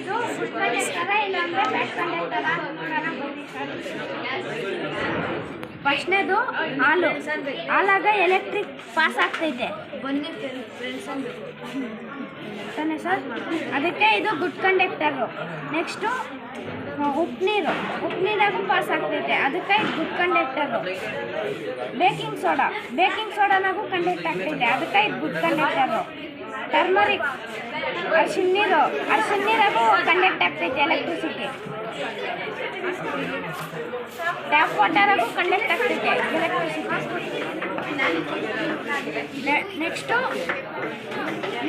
ಇದು ಗುಡ್ ಕಂಡಕ್ಟರ ಇಲ್ಲಾಂದ್ರೆ ಬ್ಯಾಡ್ ಕಂಡಕ್ಟರ ಬನ್ನಿ ಸರ್. ಫಸ್ಟ್ನೇದು ಹಾಲಾಗ ಎಲೆಕ್ಟ್ರಿಕ್ ಪಾಸ್ ಆಗ್ತೈತೆ ಬನ್ನಿ ಫ್ರೆಂಡ್ಸ್ ಅನ್ಬೇಕು ತಾನೇ ಸರ್. ಅದಕ್ಕೆ ಇದು ಗುಡ್ ಕಂಡಕ್ಟರು. ನೆಕ್ಸ್ಟು ಉಪ್ಪು ನೀರಾಗೂ ಪಾಸ್ ಆಗ್ತೈತೆ, ಅದಕ್ಕೆ ಗುಡ್ ಕಂಡಕ್ಟರು. ಬೇಕಿಂಗ್ ಸೋಡಾನಾಗೂ ಕಂಡಕ್ಟ್ ಆಗ್ತೈತೆ, ಅದಕ್ಕೆ ಇದು ಗುಡ್ ಕಂಡಕ್ಟರು. ಟರ್ಮರಿಕ್ ಅರಿಶಿನ ನೀರಾಗೂ ಕಂಡಕ್ಟ್ ಆಗ್ತೈತೆ ಎಲೆಕ್ಟ್ರಿಸಿಟಿ. ಟ್ಯಾಪ್ ವಾಟರಾಗೂ ಕಂಡಕ್ಟ್ ಆಗ್ತೈತೆ ಎಲೆಕ್ಟ್ರಿಸಿಟಿ. ನೆಕ್ಸ್ಟು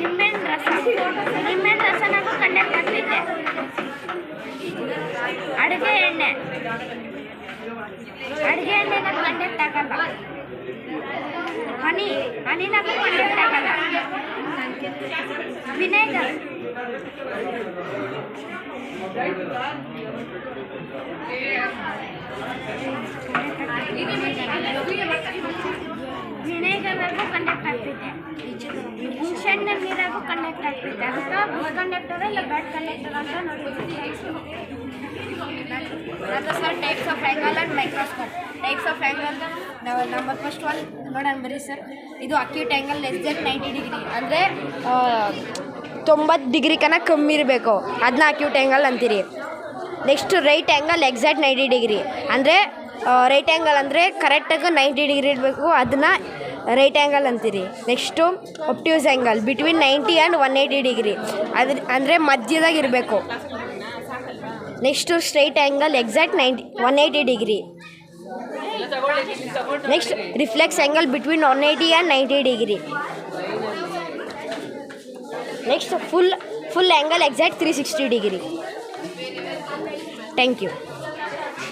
ನಿಂಬೆಹಣ್ಣು ರಸನಾಗೂ ಕಂಡಕ್ಟ್ ಆಗ್ತೈತೆ. ಅಡುಗೆ ಎಣ್ಣೆನಾಗೂ ಕಂಡಕ್ಟ್ ಆಗಲ್ಲ. ಹನಿನಾಗೂ ಕಂಡಕ್ಟ್ ಆಗಲ್ಲ. ವಿನೇಗರ್ ವಿನೇಗರ್ನಾಗೂ ಕಂಡಕ್ಟ್ ಆಗ್ತೈತೆ. ಹುಣಸೆಹಣ್ಣಿನ ನೀರಾಗೂ ಕಂಡಕ್ಟ್ ಆಗ್ತೈತೆ, ಅದಕ್ಕೆ ಗುಡ್ ಕಂಡಕ್ಟರ್ ಇಲ್ಲ ಬ್ಯಾಡ್ ಕಂಡಕ್ಟರ್ ಅಂತ ನೋಡ್ತೀವಿ. Sir types of angle and microscope. Types of angle number first one ನೋಡೋಣ ಬರೀ ಸರ್. ಇದು acute angle less than 90 degree, ಅಂದರೆ 90 ಡಿಗ್ರಿ ಕన్నా ಕಮ್ಮಿ ಇರಬೇಕು, ಅದನ್ನ ಅಕ್ಯೂಟ್ ಆ್ಯಂಗಲ್ ಅಂತೀರಿ. Next right angle exact 90 degree, ಅಂದರೆ ರೈಟ್ ಆ್ಯಂಗಲ್ ಅಂದರೆ ಕರೆಕ್ಟಾಗಿ 90 ಡಿಗ್ರಿ ಇರಬೇಕು, ಅದನ್ನು ರೈಟ್ ಆ್ಯಂಗಲ್ ಅಂತೀರಿ. Next obtuse angle between 90 and 180 degree, ಅಂದರೆ ಮಧ್ಯದಾಗ ಇರಬೇಕು. Next straight angle exact 180 degree. Next reflex angle between 180 and 90 degree. Next full angle exact 360 degree. Thank you.